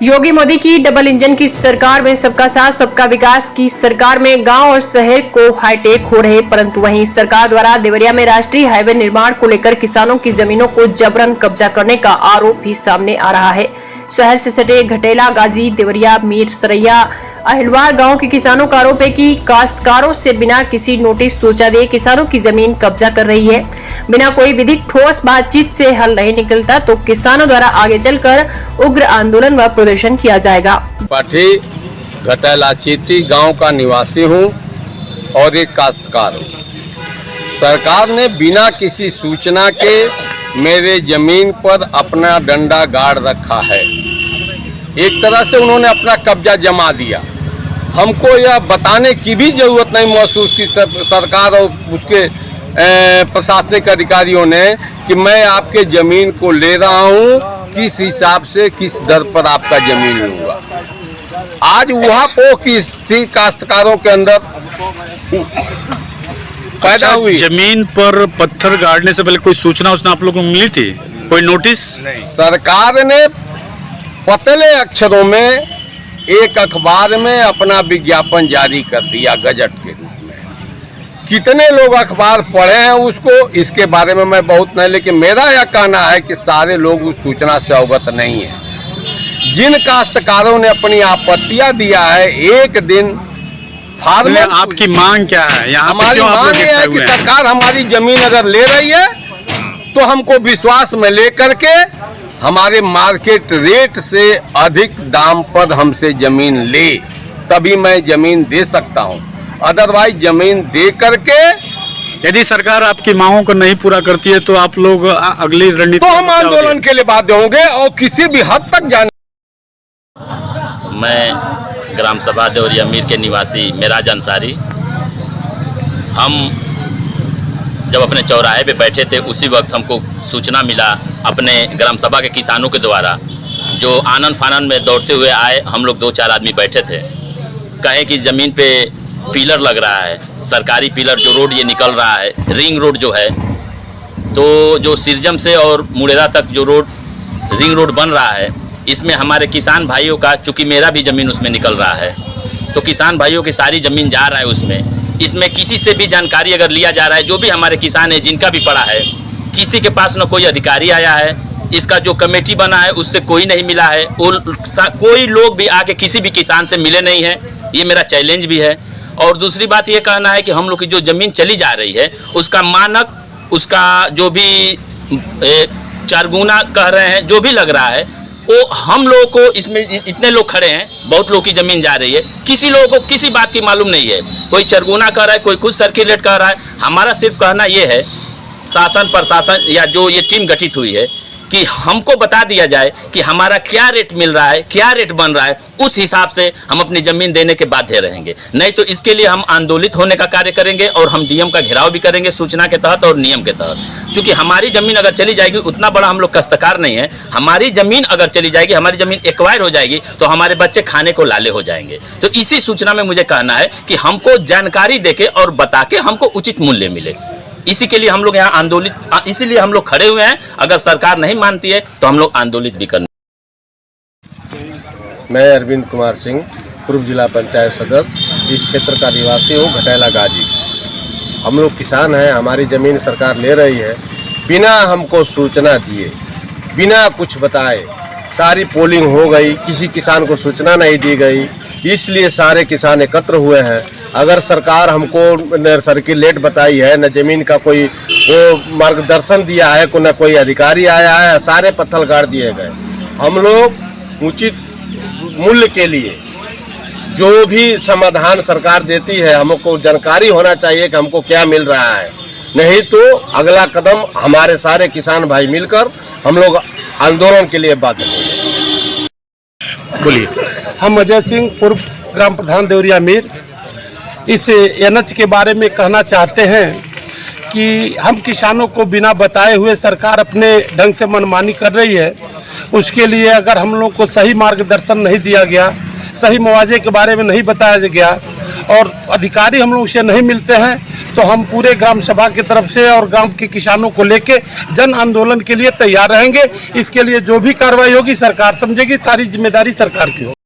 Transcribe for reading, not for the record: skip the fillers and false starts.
योगी मोदी की double engine की सरकार में सबका साथ सबका विकास की सरकार में गांव और शहर को हाईटेक हो रहे, परंतु वहीं सरकार द्वारा देवरिया में राष्ट्रीय हाईवे निर्माण को लेकर किसानों की जमीनों को जबरन कब्जा करने का आरोप भी सामने आ रहा है। शहर से सटे घटेला, गाजी, देवरिया, मीर सरैया, अहिलवार गांव के किसानों का आरोप है कि काश्तकारों से बिना किसी नोटिस सोचा दिए किसानों की जमीन कब्जा कर रही है। बिना कोई विधिक ठोस बातचीत से हल नहीं निकलता तो किसानों द्वारा आगे चलकर उग्र आंदोलन व प्रदर्शन किया जाएगा। पाठी घटेला चीती गांव का निवासी हूं और एक काश्तकार हूं। सरकार ने बिना किसी सूचना के मेरे जमीन पर अपना डंडा गाड़ रखा है। एक तरह से उन्होंने अपना कब्जा जमा दिया। हमको यह बताने की भी जरूरत नहीं महसूस की सरकार और उसके प्रशासनिक अधिकारियों ने कि मैं आपके जमीन को ले रहा हूं, किस हिसाब से किस दर पर आपका जमीन लूंगा। आज वहाँ को किसी काश्तकारों के अंदर पैदा हुई। जमीन पर पत्थर गाड़ने से पहले कोई सूचना आप लोगों को मिली थी? कोई नोटिस? सरकार ने पतले अक्षरों में एक अखबार में अपना विज्ञापन जारी कर दिया गजट के रूप में। कितने लोग अखबार पढ़े हैं उसको, इसके बारे में मैं बहुत नहीं, लेकिन मेरा यह कहना है कि सारे लोग उस सूचना से अवगत नहीं है। जिन काश्तकारों ने अपनी आपत्तियां दिया है, एक दिन फार्मर। आपकी मांग क्या है? हमारी मांग यह है कि सरकार हमारी जमीन अगर ले रही है तो हमको विश्वास में लेकर के हमारे मार्केट रेट से अधिक दाम पर हमसे जमीन ले, तभी मैं जमीन दे सकता हूं। अदरवाइज जमीन दे करके यदि सरकार आपकी मांगों को नहीं पूरा करती है तो आप लोग अगली रणनीति तो हम आंदोलन के लिए बाध्य होंगे और किसी भी हद तक जाने। मैं ग्राम सभा देवरिया मीर के निवासी मेराज अंसारी। हम जब अपने चौराहे पे बैठे थे उसी वक्त हमको सूचना मिला अपने ग्राम सभा के किसानों के द्वारा, जो आनन फानन में दौड़ते हुए आए। हम लोग 2-4 आदमी बैठे थे। कहे कि ज़मीन पे पिलर लग रहा है, सरकारी पिलर, जो रोड ये निकल रहा है, रिंग रोड जो है, तो जो सिरजम से और मुड़ेरा तक जो रोड रिंग रोड बन रहा है, इसमें हमारे किसान भाइयों का, चूँकि मेरा भी ज़मीन उसमें निकल रहा है, तो किसान भाइयों की सारी ज़मीन जा रहा है उसमें। इसमें किसी से भी जानकारी अगर लिया जा रहा है, जो भी हमारे किसान हैं जिनका भी पड़ा है, किसी के पास न कोई अधिकारी आया है, इसका जो कमेटी बना है उससे कोई नहीं मिला है, कोई लोग भी आके किसी भी किसान से मिले नहीं हैं। ये मेरा चैलेंज भी है। और दूसरी बात ये कहना है कि हम लोग की जो ज़मीन चली जा रही है उसका मानक, उसका जो भी 4 गुना कह रहे हैं, जो भी लग रहा है, वो हम लोगों को, इसमें इतने लोग खड़े हैं, बहुत लोग की ज़मीन जा रही है, किसी लोगों को किसी बात की मालूम नहीं है। कोई चरगुना कह रहा है, कोई कुछ सर्किलेट कह रहा है। हमारा सिर्फ कहना ये है, शासन प्रशासन या जो ये टीम गठित हुई है, कि हमको बता दिया जाए कि हमारा क्या रेट मिल रहा है, क्या रेट बन रहा है, उस हिसाब से हम अपनी ज़मीन देने के बाध्य रहेंगे। नहीं तो इसके लिए हम आंदोलित होने का कार्य करेंगे और हम डीएम का घेराव भी करेंगे सूचना के तहत और नियम के तहत। क्योंकि हमारी ज़मीन अगर चली जाएगी, उतना बड़ा हम लोग काश्तकार नहीं है, हमारी ज़मीन अगर चली जाएगी, हमारी ज़मीन एक्वायर हो जाएगी, तो हमारे बच्चे खाने को लाले हो जाएंगे। तो इसी सूचना में मुझे कहना है कि हमको जानकारी देके और बता के हमको उचित मूल्य मिले। इसी के लिए हम लोग यहाँ आंदोलित, इसीलिए हम लोग खड़े हुए हैं। अगर सरकार नहीं मानती है तो हम लोग आंदोलित भी करने। मैं अरविंद कुमार सिंह, पूर्व जिला पंचायत सदस्य, इस क्षेत्र का निवासी हूँ, घटेला गाजी। हम लोग किसान हैं, हमारी ज़मीन सरकार ले रही है बिना हमको सूचना दिए, बिना कुछ बताए। सारी पोलिंग हो गई, किसी किसान को सूचना नहीं दी गई, इसलिए सारे किसान एकत्र हुए हैं। अगर सरकार हमको न सर्किलेट बताई है, न ज़मीन का कोई वो मार्गदर्शन दिया है, न कोई अधिकारी आया है, सारे पत्थर गाड़ दिए गए। हम लोग उचित मूल्य के लिए जो भी समाधान सरकार देती है, हमको जानकारी होना चाहिए कि हमको क्या मिल रहा है। नहीं तो अगला कदम हमारे सारे किसान भाई मिलकर हम लोग आंदोलन के लिए बाध्य होंगे। बोलिए। हम अजय सिंह, पूर्व ग्राम प्रधान देवरिया मीर। इस एनएच के बारे में कहना चाहते हैं कि हम किसानों को बिना बताए हुए सरकार अपने ढंग से मनमानी कर रही है। उसके लिए अगर हम लोग को सही मार्गदर्शन नहीं दिया गया, सही मुआवजे के बारे में नहीं बताया गया और अधिकारी हम लोग से नहीं मिलते हैं, तो हम पूरे ग्राम सभा की तरफ से और गांव के किसानों को लेके जन आंदोलन के लिए तैयार रहेंगे। इसके लिए जो भी कार्रवाई होगी सरकार समझेगी, सारी जिम्मेदारी सरकार की होगी।